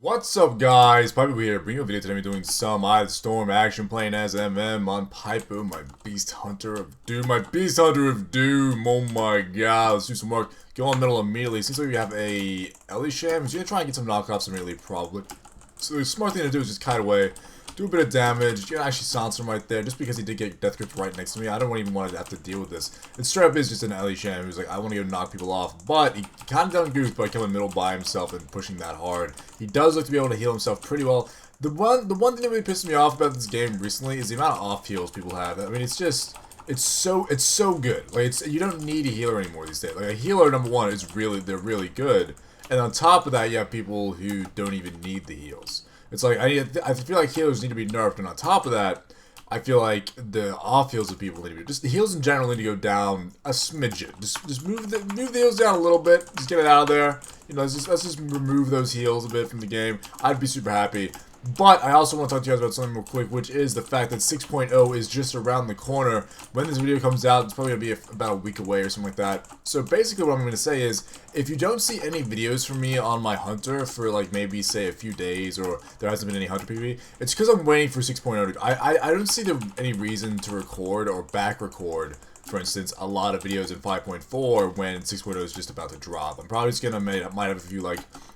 What's up, guys? Pypo here, bringing you a video today. I'm doing some Eye of the Storm action, playing as MM on Pypo, my Beast Hunter of Doom. Oh my god, let's do some work. Go on middle immediately. Seems like we have a Ellie Sham. He's gonna try and get some knockoffs immediately, probably. So the smart thing to do is just kite away, do a bit of damage. You can actually silence him right there, just because he did get death grips right next to me. I don't even want to have to deal with this. And straight up is just an Ellie Sham who's like, I want to go knock people off, but he kind of done goose by coming middle by himself and pushing that hard. He does look to be able to heal himself pretty well. The one thing that really pissed me off about this game recently is the amount of off heals people have. I mean, it's so good. Like, you don't need a healer anymore these days. Like, a healer, number one, they're really good. And on top of that, you have people who don't even need the heals. It's like, I feel like healers need to be nerfed, and on top of that, I feel like the off heals of people need to be, just the heals in general need to go down a smidgen. Just move the heals down a little bit. Just get it out of there. You know, let's just remove those heals a bit from the game. I'd be super happy. But I also want to talk to you guys about something real quick, which is the fact that 6.0 is just around the corner. When this video comes out, it's probably going to be about a week away or something like that. So basically what I'm going to say is, if you don't see any videos from me on my Hunter for like maybe say a few days, or there hasn't been any Hunter PvP, it's because I'm waiting for 6.0. I don't see any reason to record or back record, for instance, a lot of videos in 5.4 when 6.0 is just about to drop. I'm probably just gonna might have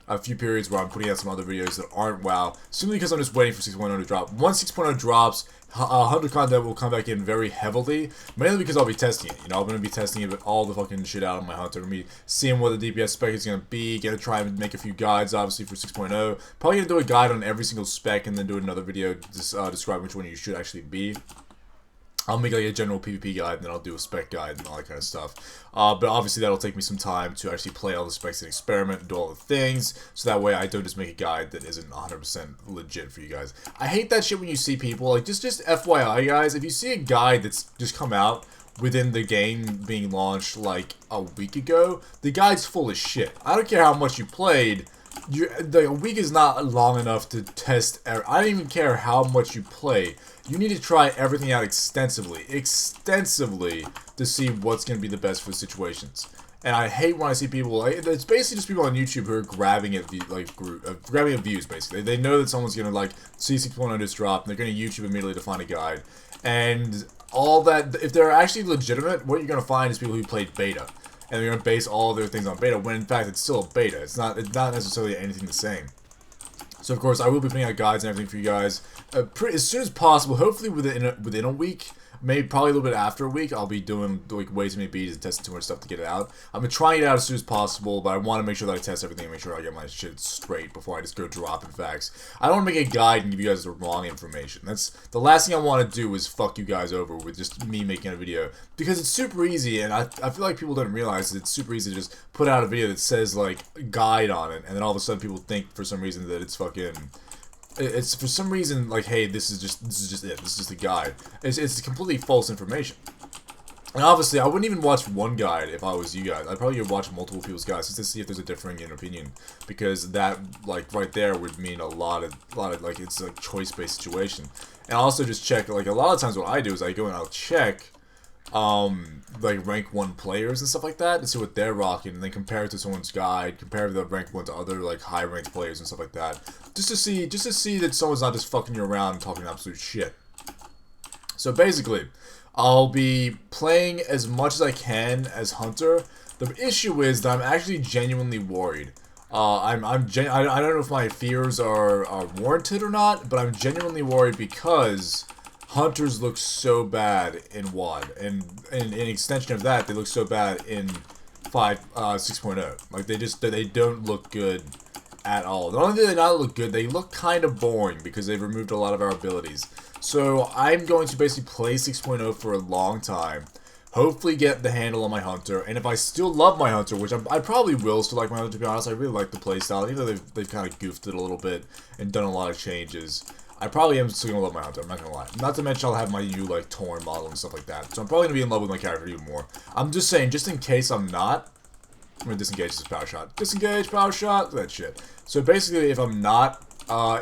a few periods where I'm putting out some other videos that aren't WoW, simply because I'm just waiting for 6.0 to drop. Once 6.0 drops, Hunter content will come back in very heavily, mainly because I'll be testing it. You know, I'm gonna be testing it with all the fucking shit out of my Hunter. I'm gonna be seeing what the DPS spec is gonna be. Gonna try and make a few guides, obviously, for 6.0. Probably gonna do a guide on every single spec and then do another video describing which one you should actually be. I'll make like a general PvP guide, and then I'll do a spec guide and all that kind of stuff. But obviously that'll take me some time to actually play all the specs and experiment and do all the things, so that way I don't just make a guide that isn't 100% legit for you guys. I hate that shit when you see people, like, just FYI guys, if you see a guide that's just come out within the game being launched like a week ago, the guide's full of shit. I don't care how much you played. A week is not long enough to test. I don't even care how much you play. You need to try everything out extensively to see what's going to be the best for the situations. And I hate when I see people, like, it's basically just people on YouTube who are grabbing at grabbing at views, basically. They know that someone's going to, like, see 6.0 just drop, and they're going to YouTube immediately to find a guide. And all that, if they're actually legitimate, what you're going to find is people who played beta. And they're going to base all of their things on beta, when in fact it's still a beta. It's not necessarily anything the same. So of course I will be putting out guides and everything for you guys as soon as possible. Hopefully within a week, maybe probably a little bit after a week. I'll be doing like way too many beats and testing too much stuff to get it out. I'm gonna try it out as soon as possible, but I want to make sure that I test everything and make sure I get my shit straight before I just go dropping facts. I don't want to make a guide and give you guys the wrong information. That's the last thing I want to do is fuck you guys over with just me making a video, because it's super easy, and I feel like people don't realize that it's super easy to just put out a video that says like guide on it, and then all of a sudden people think for some reason that it's fucking. It's for some reason like, hey, this is just it. This is just a guide. It's completely false information. And obviously, I wouldn't even watch one guide if I was you guys. I'd probably watch multiple people's guides just to see if there's a differing in opinion, because that, like, right there would mean a lot of like, it's a choice-based situation. And also just check, like, a lot of times what I do is I go and I'll check like rank 1 players and stuff like that, and see what they're rocking, and then compare it to someone's guide, compare the rank 1 to other like high ranked players and stuff like that, just to see that someone's not just fucking you around and talking absolute shit. So basically, I'll be playing as much as I can as Hunter. The issue is that I'm actually genuinely worried. I don't know if my fears are warranted or not, but I'm genuinely worried because Hunters look so bad in WoD, and in extension of that, they look so bad in 6.0. Like, they don't look good at all. Not only do they not look good, they look kind of boring because they've removed a lot of our abilities. So I'm going to basically play 6.0 for a long time, hopefully get the handle on my Hunter, and if I still love my Hunter, which I probably will still like my Hunter, to be honest. I really like the playstyle, even though they've kind of goofed it a little bit and done a lot of changes. I probably am still gonna love my Hunter, I'm not gonna lie. Not to mention I'll have my new, like, Torn model and stuff like that. So I'm probably gonna be in love with my character even more. I'm just saying, just in case I'm not, I'm gonna disengage this power shot. Disengage, power shot, that shit. So basically, if I'm not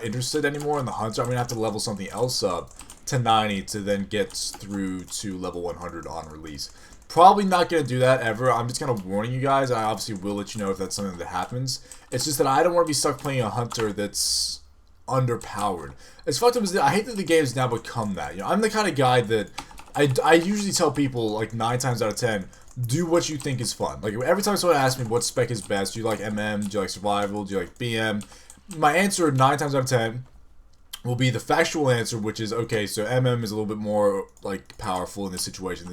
interested anymore in the Hunter, I'm gonna have to level something else up to 90 to then get through to level 100 on release. Probably not going to do that ever. I'm just kind of warning you guys. I obviously will let you know if that's something that happens. It's just that I don't want to be stuck playing a hunter that's underpowered. It's fucked up. I hate that the game's now become that. You know, I'm the kind of guy that I usually tell people, like 9 times out of 10, do what you think is fun. Like every time someone asks me what spec is best, do you like MM, do you like survival, do you like BM? My answer 9 times out of 10 will be the factual answer, which is, okay, so MM is a little bit more, like, powerful in this situation,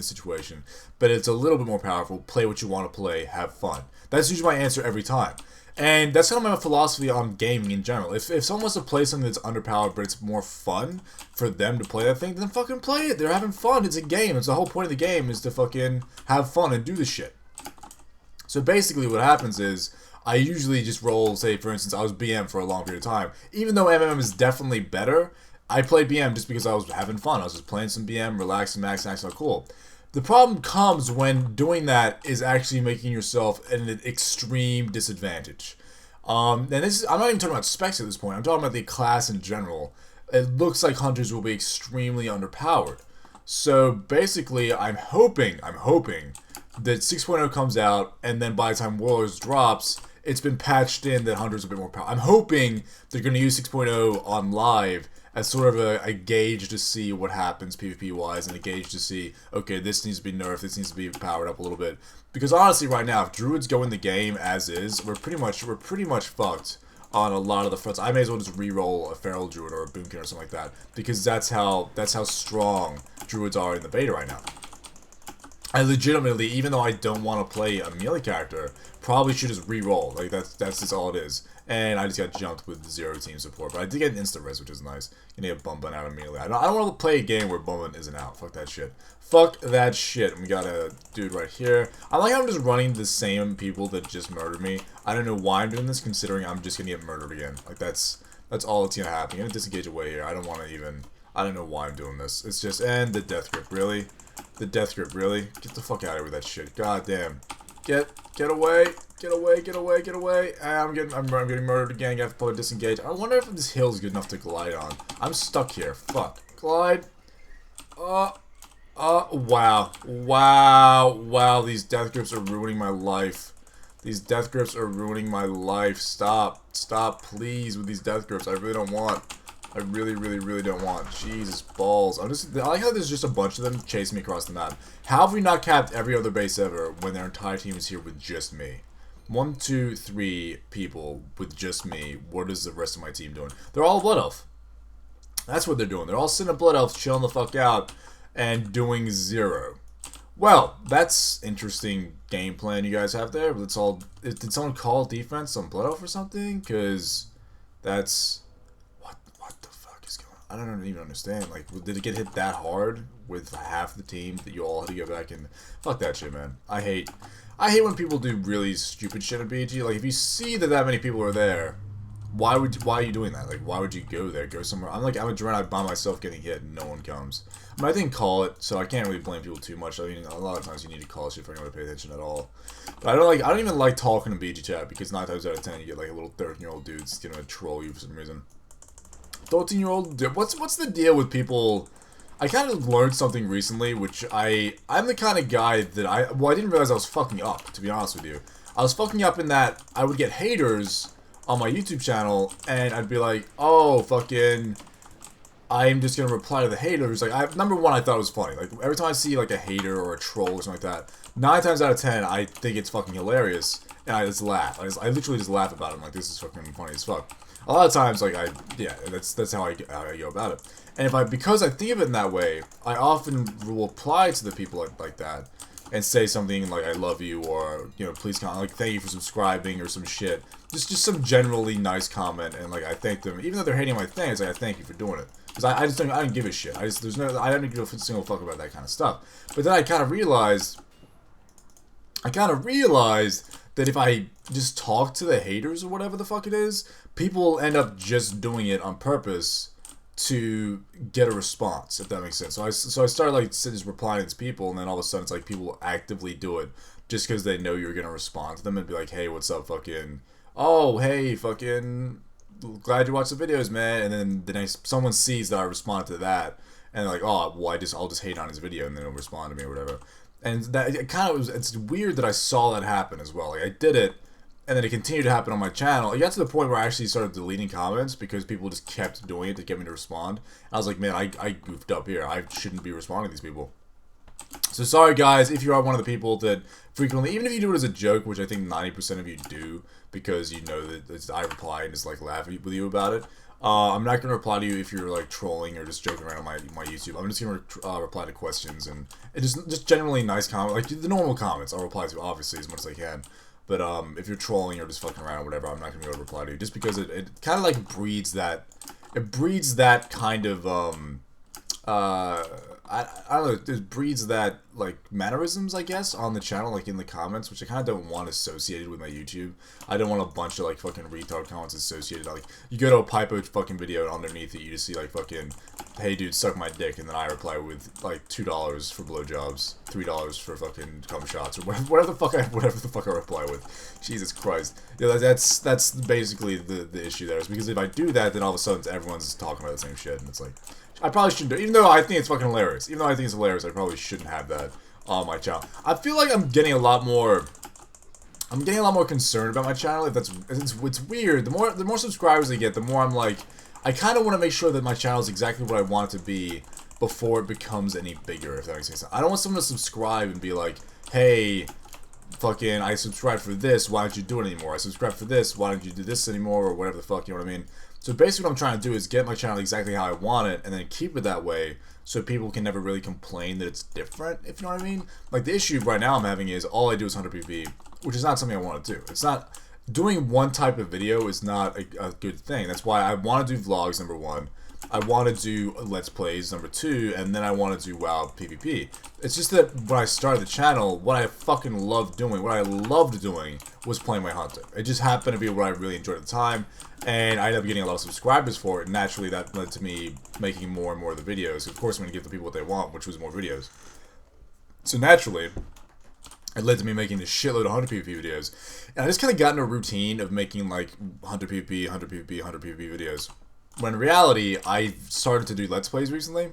but it's a little bit more powerful. Play what you want to play, have fun. That's usually my answer every time. And that's kind of my philosophy on gaming in general. If someone wants to play something that's underpowered, but it's more fun for them to play that thing, then fucking play it. They're having fun. It's a game. It's the whole point of the game is to fucking have fun and do the shit. So basically what happens is, I usually just roll, say, for instance, I was BM for a long period of time. Even though MM is definitely better, I played BM just because I was having fun. I was just playing some BM, relaxing, maxing, acting cool. The problem comes when doing that is actually making yourself at an extreme disadvantage. And this is, I'm not even talking about specs at this point. I'm talking about the class in general. It looks like hunters will be extremely underpowered. So basically, I'm hoping that 6.0 comes out, and then by the time Warlords drops, it's been patched in that Hunter's a bit more powerful. I'm hoping they're going to use 6.0 on live as sort of a gauge to see what happens PvP-wise, and a gauge to see, okay, this needs to be nerfed, this needs to be powered up a little bit. Because honestly, right now, if Druids go in the game as is, we're pretty much fucked on a lot of the fronts. I may as well just re-roll a Feral Druid or a Boomkin or something like that, because that's how strong Druids are in the beta right now. I legitimately, even though I don't want to play a melee character, probably should just re-roll. Like, that's just all it is. And I just got jumped with 0 team support. But I did get an insta-res, which is nice. You need a Bumbun out immediately. I don't want to play a game where Bumbun isn't out. Fuck that shit. Fuck that shit. And we got a dude right here. I like how I'm just running the same people that just murdered me. I don't know why I'm doing this, considering I'm just gonna get murdered again. Like, that's all that's gonna happen. I'm gonna disengage away here. I don't want to even... I don't know why I'm doing this. It's just... And the death grip, really? The death grip, really? Get the fuck out of here with that shit. God damn. Get away. Get away. I'm getting murdered again. I have to pull a disengage. I wonder if this hill is good enough to glide on. I'm stuck here. Fuck. Glide. Wow. These death grips are ruining my life. These death grips are ruining my life. Stop, please, with these death grips. I really don't want. I really don't want. Jesus balls. I like how there's just a bunch of them chasing me across the map. How have we not capped every other base ever when their entire team is here with just me? 1, 2, 3 people with just me. What is the rest of my team doing? They're all Blood Elf. That's what they're doing. They're all sitting at Blood Elf, chilling the fuck out, and doing 0. Well, that's interesting game plan you guys have there. But it's all. Did someone call defense on Blood Elf or something? Because that's. I don't even understand. Like, did it get hit that hard with half the team that you all had to go back and... Fuck that shit, man. I hate when people do really stupid shit in BG. Like, if you see that many people are there, why are you doing that? Like, why would you go there? Go somewhere. I'm a Dreadnought by myself getting hit and no one comes. I mean, I didn't call it, so I can't really blame people too much. I mean, a lot of times you need to call shit for anyone to pay attention at all. But I don't even like talking to BG chat, because 9 times out of 10 you get like a little 13-year-old dude that's gonna troll you for some reason. 13-year-old, what's the deal with people? I kind of learned something recently, which I'm the kind of guy that I didn't realize I was fucking up, to be honest with you. I was fucking up in that I would get haters on my YouTube channel, and I'd be like, oh, fucking, I'm just gonna reply to the haters. Like, number one, I thought it was funny. Like, every time I see, like, a hater or a troll or something like that, 9 times out of 10, I think it's fucking hilarious, and I just laugh. I literally just laugh about it. I'm like, this is fucking funny as fuck. A lot of times, like, that's how I go about it. And because I think of it in that way, I often will reply to the people like that, and say something like, I love you, or, you know, please comment, like, thank you for subscribing, or some shit. Just some generally nice comment, and, like, I thank them. Even though they're hating my thing, it's like, I thank you for doing it. Because I don't give a shit. I don't give a single fuck about that kind of stuff. But then I kind of realized that if I just talk to the haters or whatever the fuck it is, people end up just doing it on purpose to get a response, if that makes sense. So I started like just replying to people, and then all of a sudden it's like people actively do it just because they know you're gonna respond to them and be like, hey, what's up, fucking, oh, hey, fucking, glad you watched the videos, man. And then the next someone sees that I respond to that, and they're like, oh, well, I'll just hate on his video, and then they'll respond to me or whatever. And that it kind of was. It's weird that I saw that happen as well. Like I did it, and then it continued to happen on my channel. It got to the point where I actually started deleting comments because people just kept doing it to get me to respond. And I was like, man, I goofed up here. I shouldn't be responding to these people. So sorry guys if you are one of the people that frequently, even if you do it as a joke, which I think 90% of you do, because you know that I reply and just like laugh with you about it. I'm not gonna reply to you if you're like trolling or just joking around on my YouTube. I'm just gonna reply to questions and just generally nice comments, like the normal comments. I'll reply to obviously as much as I can. But if you're trolling or just fucking around or whatever, I'm not gonna be able to reply to you just because it kind of like breeds that kind of I don't know, it breeds that, like, mannerisms, I guess, on the channel, like, in the comments, which I kind of don't want associated with my YouTube. I don't want a bunch of, like, fucking retard comments associated. Like, you go to a Pypo fucking video, and underneath it, you just see, like, fucking, hey, dude, suck my dick, and then I reply with, like, $2 for blowjobs, $3 for fucking cum shots, or whatever the fuck I reply with. Jesus Christ. Yeah, that's basically the issue there, is because if I do that, then all of a sudden everyone's talking about the same shit, and it's like... I probably shouldn't do it, even though I think it's fucking hilarious. Even though I think it's hilarious, I probably shouldn't have that on my channel. I feel like I'm getting a lot more concerned about my channel. If that's, it's weird. The more subscribers I get, the more I'm like, I kind of want to make sure that my channel is exactly what I want it to be before it becomes any bigger, if that makes sense. I don't want someone to subscribe and be like, hey, fucking, I subscribed for this, why don't you do it anymore? I subscribed for this, why don't you do this anymore? Or whatever the fuck, you know what I mean? So basically what I'm trying to do is get my channel exactly how I want it, and then keep it that way, so people can never really complain that it's different, if you know what I mean? Like, the issue right now I'm having is, all I do is 100 PvP, which is not something I want to do. It's not, doing one type of video is not a good thing. That's why I want to do vlogs, number one. I want to do Let's Plays, number two, and then I want to do WoW PvP. It's just that when I started the channel, what I fucking loved doing, what I loved doing, was playing my Hunter. It just happened to be what I really enjoyed at the time, and I ended up getting a lot of subscribers for it, and naturally that led to me making more and more of the videos. Of course, I'm going to give the people what they want, which was more videos. So naturally, it led to me making a shitload of 100 PvP videos. And I just kind of got in a routine of making like 100 PvP, 100 PvP, 100 PvP videos. When in reality, I started to do Let's Plays recently,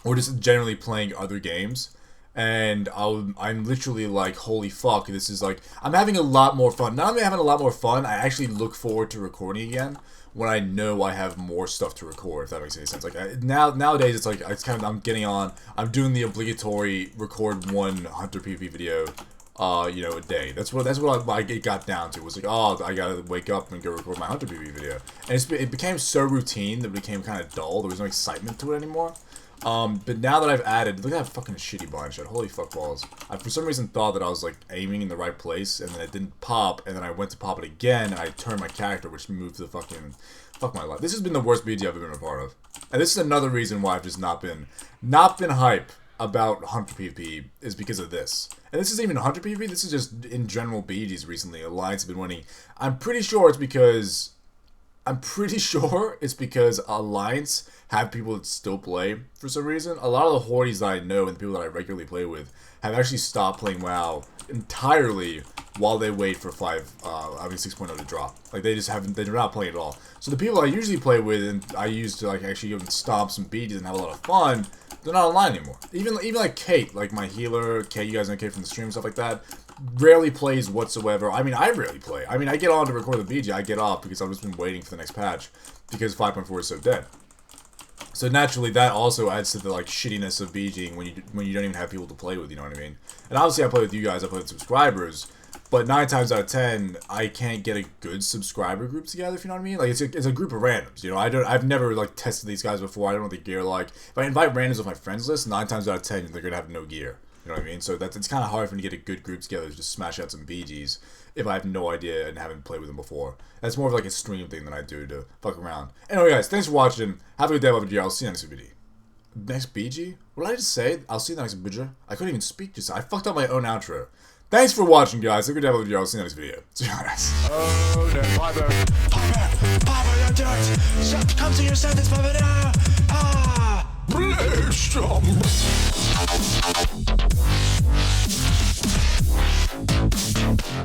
or just generally playing other games, and I'm literally like, holy fuck, this is like, I'm having a lot more fun. Not only having a lot more fun, I actually look forward to recording again when I know I have more stuff to record, if that makes any sense. Like, nowadays, it's like, it's kind of, I'm doing the obligatory record one Hunter PvP video, you know, a day. That's what it got down to. It was like, oh, I gotta wake up and go record my Hunter PvP video. And it became so routine that it became kind of dull. There was no excitement to it anymore. But now that I've added, look at that fucking shitty blind shot. Holy fuck balls. I for some reason thought that I was like aiming in the right place, and then it didn't pop, and then I went to pop it again, and I turned my character, which moved to the fucking, fuck my life. This has been the worst BG I've ever been a part of. And this is another reason why I've just not been hype about Hunter PvP, is because of this. And this isn't even Hunter PvP, this is just in general BGs recently. Alliance have been winning. I'm pretty sure it's because Alliance have people that still play for some reason. A lot of the hordes that I know and the people that I regularly play with have actually stopped playing WoW entirely while they wait for 6.0 to drop. Like, they're not playing at all. So the people I usually play with and I used to like actually go and stomp some BGs and have a lot of fun, they're not online anymore. Even like Kate, like my healer, Kate, you guys know Kate from the stream and stuff like that, rarely plays whatsoever. I mean, I rarely play. I mean, I get on to record the BG, I get off because I've just been waiting for the next patch because 5.4 is so dead. So naturally, that also adds to the like shittiness of BGing when you don't even have people to play with. You know what I mean? And obviously, I play with you guys. I play with subscribers. But 9 times out of 10, I can't get a good subscriber group together. If you know what I mean? Like it's a group of randoms. You know, I've never like tested these guys before. I don't know what the gear like. If I invite randoms on my friends list, 9 times out of 10, they're gonna have no gear. You know what I mean? So it's kind of hard for me to get a good group together to just smash out some BGs if I have no idea and haven't played with them before. That's more of like a stream thing than I do to fuck around. Anyway, guys, thanks for watching. Have a good day, love you. I'll see you next video. Next BG? What did I just say? I'll see you next BG. I couldn't even speak just. I fucked up my own outro. Thanks for watching, guys. Have a good day, love you. I'll see you next video. See you guys. Oh no, Pypo, don't do it. Come to your senses, Pypo now. Ah.